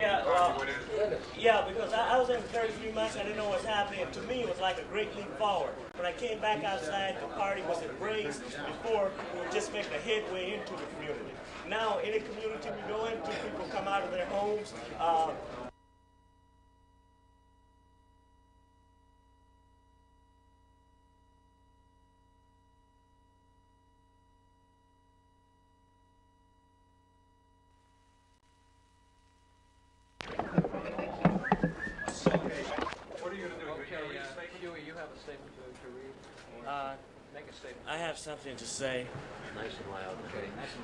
Yeah, well, yeah, because I was in 33 months, I didn't know what was happening. To me, it was like a great leap forward. When I came back outside, the party was embraced. Before, we were just making a headway into the community. Now, any community we go into, people come out of their homes. What are you going to do? Okay, Huey, you have a statement to read? Make a statement. I have something to say. Nice and loud. Okay, nice and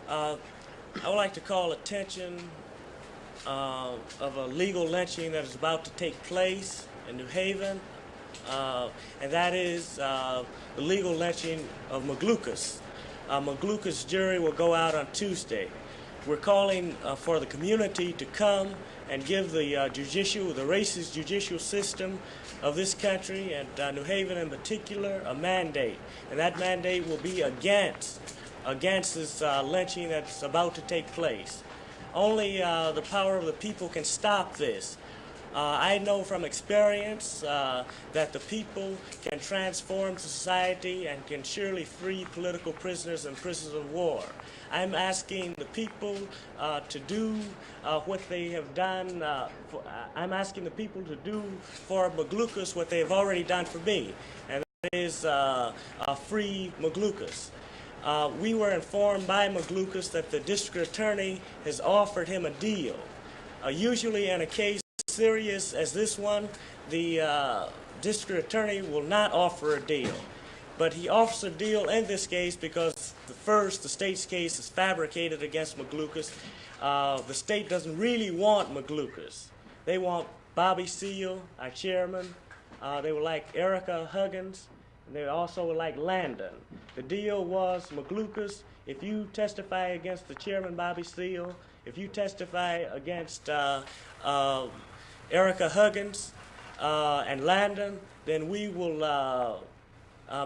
loud. I would like to call attention of a legal lynching that is about to take place in New Haven, and that is the legal lynching of McLucas. McLucas' jury will go out on Tuesday. We're calling for the community to come and give the racist judicial system of this country, and New Haven in particular, a mandate. And that mandate will be against this lynching that's about to take place. Only the power of the people can stop this. I know from experience that the people can transform society and can surely free political prisoners and prisoners of war. I'm asking the people to do what they have done. I'm asking the people to do for McLucas what they have already done for me, and that is free McLucas. We were informed by McLucas that the district attorney has offered him a deal. Usually in a case serious as this one, the district attorney will not offer a deal. But he offers a deal in this case because the state's case is fabricated against McLucas. The state doesn't really want McLucas. They want Bobby Seale, our chairman. They would like Erica Huggins, and they also would like Landon. The deal was, McLucas, if you testify against the chairman, Bobby Seale, if you testify against Erica Huggins and Landon, then we will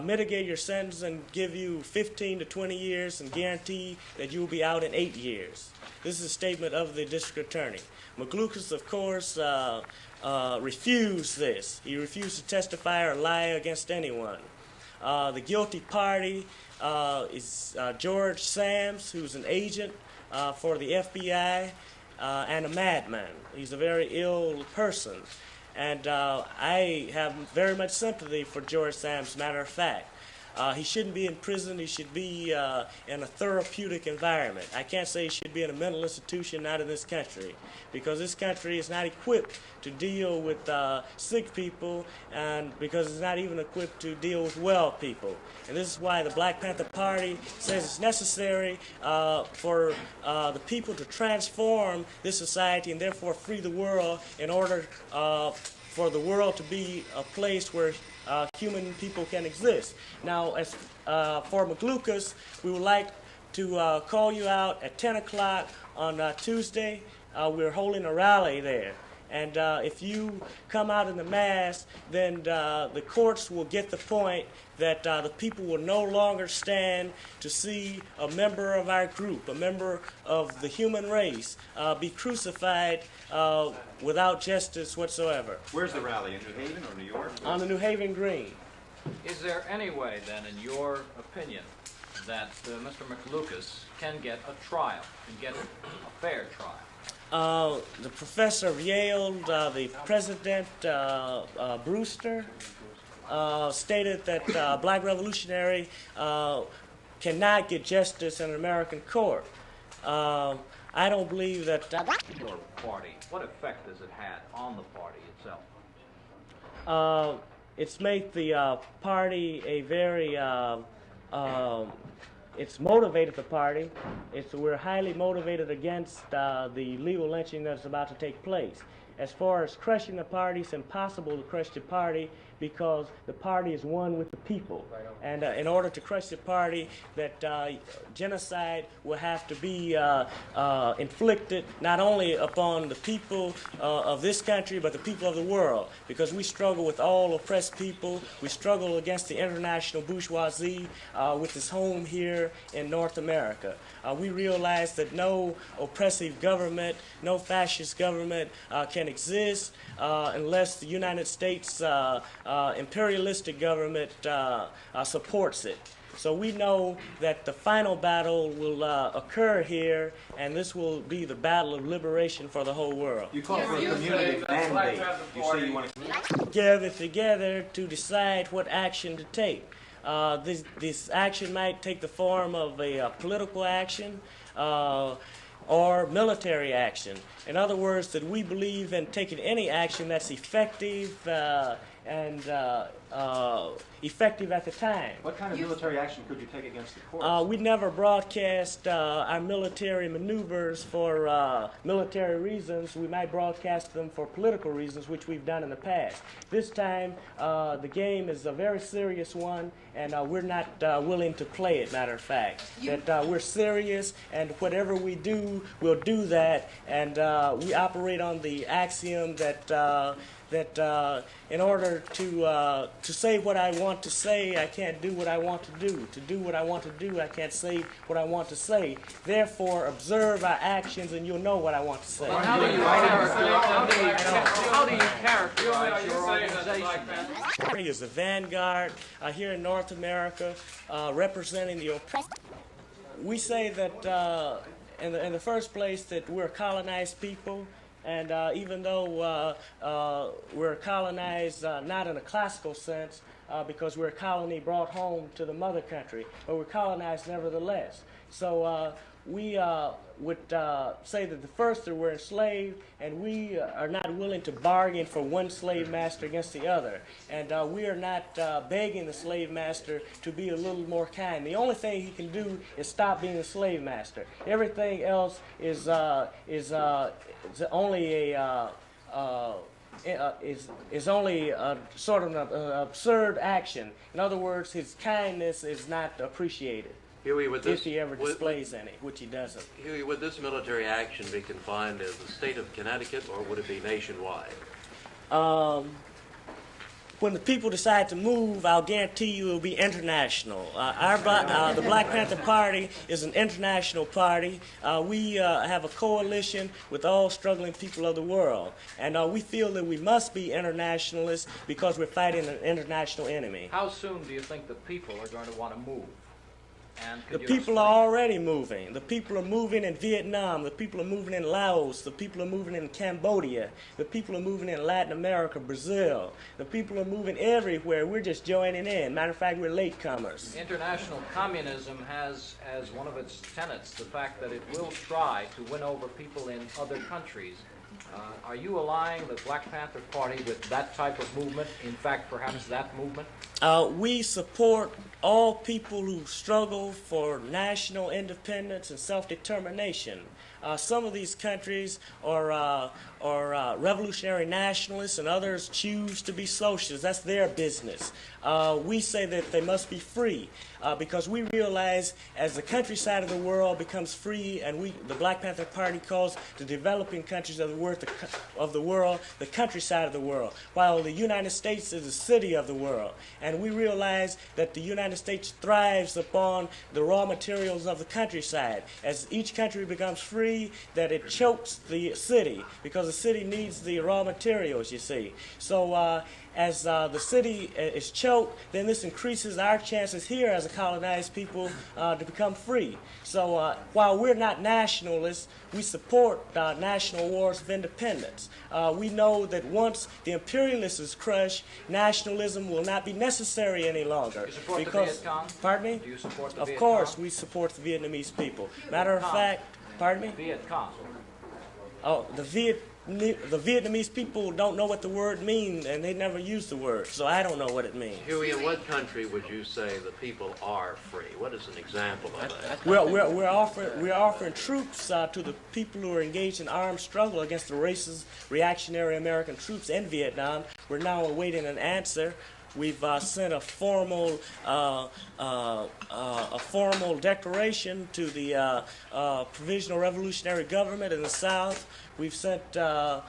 mitigate your sentence and give you 15 to 20 years and guarantee that you will be out in 8 years. This is a statement of the district attorney. McLucas, of course, refused this. He refused to testify or lie against anyone. The guilty party is George Sams, who's an agent for the FBI and a madman. He's a very ill person. And I have very much sympathy for George Sams, matter of fact. He shouldn't be in prison. He should be in a therapeutic environment. I can't say he should be in a mental institution, not in this country, because this country is not equipped to deal with sick people, and because it's not even equipped to deal with well people. And this is why the Black Panther Party says it's necessary for the people to transform this society and therefore free the world in order for the world to be a place where human people can exist. Now, as for McLucas, we would like to call you out at 10 o'clock on Tuesday. We're holding a rally there. And if you come out in the mass, then the courts will get the point that the people will no longer stand to see a member of our group, a member of the human race, be crucified without justice whatsoever. Where's the rally, in New Haven or New York? On the New Haven Green. Is there any way, then, in your opinion, that Mr. McLucas can get a trial, can get a fair trial? The professor of Yale, the president, Brewster, stated that black revolutionary cannot get justice in an American court. I don't believe that... Your party, what effect has it had on the party itself? It's made the party a very... it's motivated the party. We're highly motivated against the legal lynching that's about to take place. As far as crushing the party, it's impossible to crush the party because the party is one with the people. And in order to crush the party, that genocide will have to be inflicted not only upon the people of this country, but the people of the world, because we struggle with all oppressed people. We struggle against the international bourgeoisie with its home here in North America. We realize that no oppressive government, no fascist government can exist unless the United States imperialistic government supports it. So we know that the final battle will occur here, and this will be the battle of liberation for the whole world. You call for a community mandate. You say you want to Gather together to decide what action to take. This action might take the form of a political action or military action. In other words, that we believe in taking any action that's effective and effective at the time. What kind of military action could you take against the courts? We never broadcast our military maneuvers for military reasons. We might broadcast them for political reasons, which we've done in the past. This time, the game is a very serious one, and we're not willing to play it, matter of fact. That we're serious, and whatever we do, we'll do that, and we operate on the axiom that in order to say what I want to say, I can't do what I want to do. To do what I want to do, I can't say what I want to say. Therefore, observe our actions, and you'll know what I want to say. Well, how do you characterize your organization? Is the vanguard here in North America, representing the oppressed. We say that in the first place that we're a colonized people. And even though we're colonized not in a classical sense, because we're a colony brought home to the mother country, but we're colonized nevertheless. So we would say that the first that we're enslaved, and we are not willing to bargain for one slave master against the other. And we are not begging the slave master to be a little more kind. The only thing he can do is stop being a slave master. Everything else is only a is only a sort of an absurd action. In other words, his kindness is not appreciated. Huey, if he ever displays any, which he doesn't. Huey, would this military action be confined to the state of Connecticut, or would it be nationwide? When the people decide to move, I'll guarantee you it will be international. The Black Panther Party is an international party. We have a coalition with all struggling people of the world. And we feel that we must be internationalists because we're fighting an international enemy. How soon do you think the people are going to want to move? The people are already moving. The people are moving in Vietnam. The people are moving in Laos. The people are moving in Cambodia. The people are moving in Latin America, Brazil. The people are moving everywhere. We're just joining in. Matter of fact, we're latecomers. International communism has as one of its tenets the fact that it will try to win over people in other countries. Are you allying the Black Panther Party with that type of movement? In fact, perhaps that movement? We support all people who struggle for national independence and self-determination. Some of these countries are revolutionary nationalists, and others choose to be socialists. That's their business. We say that they must be free because we realize as the countryside of the world becomes free, and the Black Panther Party calls the developing countries of the world the countryside of the world, while the United States is the city of the world. And we realize that the United States thrives upon the raw materials of the countryside. As each country becomes free, that it chokes the city, because the city needs the raw materials, you see. So as the city is choked, then this increases our chances here as a colonized people to become free. So while we're not nationalists, we support national wars of independence. We know that once the imperialists is crushed, nationalism will not be necessary any longer. You support the Viet Cong? Pardon me? Do you support the Of Viet course, Cong? we support the Vietnamese people. Matter of fact, pardon me? Viet Cong. Oh, the Vietnamese people don't know what the word means, and they never use the word, so I don't know what it means. Huey, in what country would you say the people are free? What is an example of that? We're offering troops to the people who are engaged in armed struggle against the racist, reactionary American troops in Vietnam. We're now awaiting an answer. We've sent a formal declaration to the Provisional Revolutionary Government in the South. We've sent a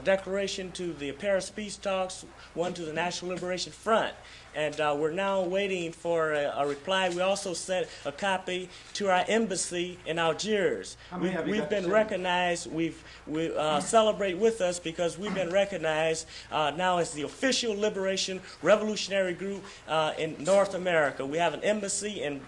declaration to the Paris Peace Talks, one to the National Liberation Front. And we're now waiting for a reply. We also sent a copy to our embassy in Algiers. We've been recognized. We celebrate with us because we've been recognized now as the official liberation revolutionary group in North America. We have an embassy in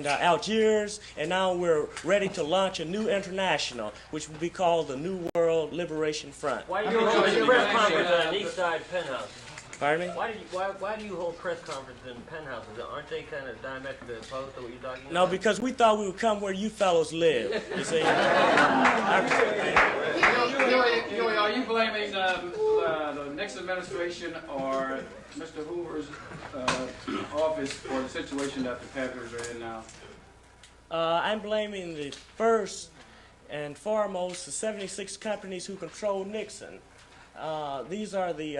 Algiers, and now we're ready to launch a new international, which will be called the New World Liberation Front. Why do you hold a press conference at an East Side penthouse? Pardon me? Why do you hold press conferences in penthouses? Aren't they kind of diametrically opposed to what you're talking about? No, because we thought we would come where you fellows live. You see? Huey, are you blaming the Nixon administration or Mr. Hoover's office for the situation that the Panthers are in now? I'm blaming the first and foremost the 76 companies who control Nixon. These are the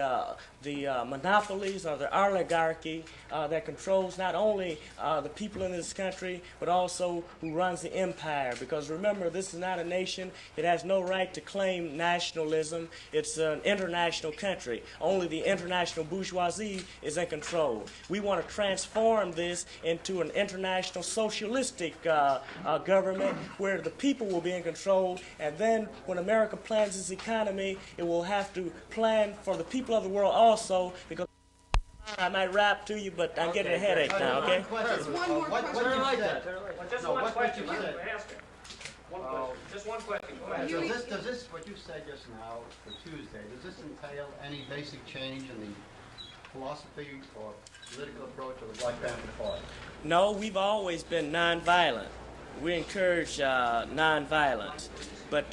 monopolies or the oligarchy that controls not only the people in this country, but also who runs the empire. Because remember, this is not a nation. It has no right to claim nationalism. It's an international country. Only the international bourgeoisie is in control. We want to transform this into an international socialistic government where the people will be in control. And then when America plans its economy, it will have to plan for the people of the world also, because I might rap to you, but I'm getting a headache now, okay? Just one more question. Turn it like that. Just one question. Just one question. Go ahead. Does this, what you said just now for Tuesday, does this entail any basic change in the philosophy or political approach of the Black Panther Party? No, we've always been nonviolent. We encourage nonviolence. But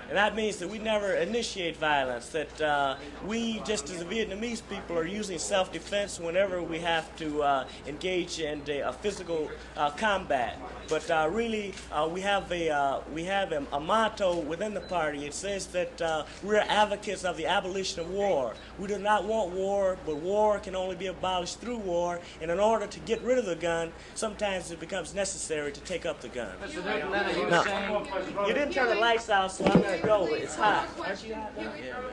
and that means that we never initiate violence, that we, just as the Vietnamese people, are using self-defense whenever we have to engage in a physical combat. But really, we have a motto within the party. It says that we're advocates of the abolition of war. We do not want war, but war can only be abolished through war. And in order to get rid of the gun, sometimes it becomes necessary to take up the gun. Mr. Newton, are you No. saying... You didn't turn the lights out, so I'm going to go. It's hot. Aren't you hot?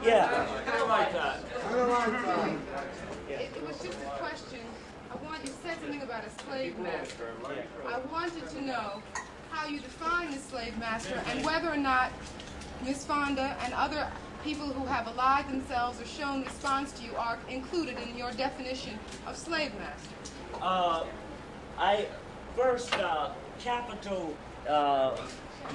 Yeah. Turn the lights on. It was just a question. You said something about a slave master. I wanted to know how you define the slave master and whether or not Ms. Fonda and other people who have allied themselves or shown response to you are included in your definition of slave master. Capital,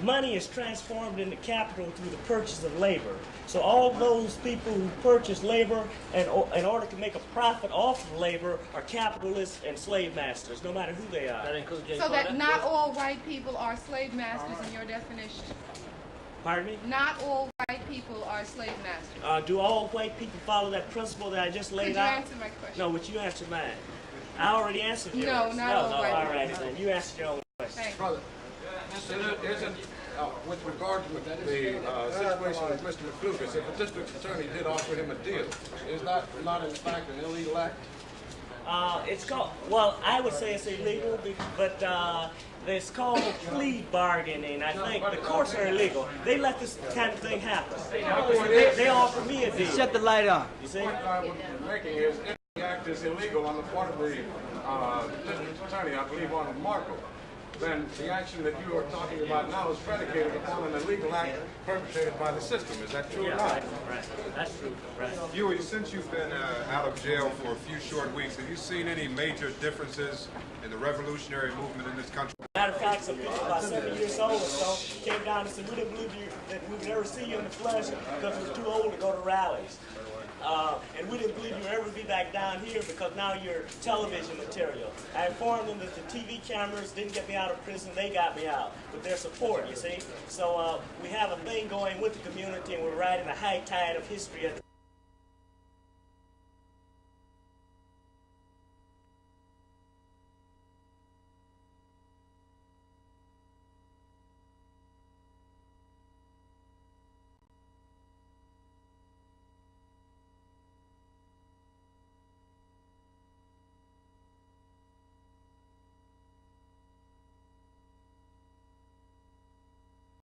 money is transformed into capital through the purchase of labor. So all those people who purchase labor and in order to make a profit off of labor are capitalists and slave masters, no matter who they are. That includes Jay So that Fonda? not all white people are slave masters in your definition. Pardon me? Not all white people are slave masters. Do all white people follow that principle that I just laid Could you out? answer my question? No, but you answered mine. I already answered yours. No, not all white all people. right, then. You answered your own question. Thank you. Brother, with regard to the situation with Mr. McLucas, if a district attorney did offer him a deal, is that not in fact an illegal act? It's called, well, I would say it's illegal, but it's called plea bargaining. I think the courts are illegal. They let this kind of thing happen. They offer me a deal. Shut the light on. You see? The point I was making is if the act is illegal on the part of the district attorney, I believe on Marco, then the action that you are talking about now is predicated upon an illegal act perpetrated by the system. Is that true or not? Right. That's true. Right. Huey, since you've been out of jail for a few short weeks, have you seen any major differences in the revolutionary movement in this country? Matter of fact, some people about 7 years old or so came down and said, we didn't believe that we would ever see you in the flesh because we're too old to go to rallies. And we didn't believe you would ever be back down here because now you're television material. I informed them that the TV cameras didn't get me out of prison, they got me out with their support, you see. So we have a thing going with the community, and we're riding a high tide of history at the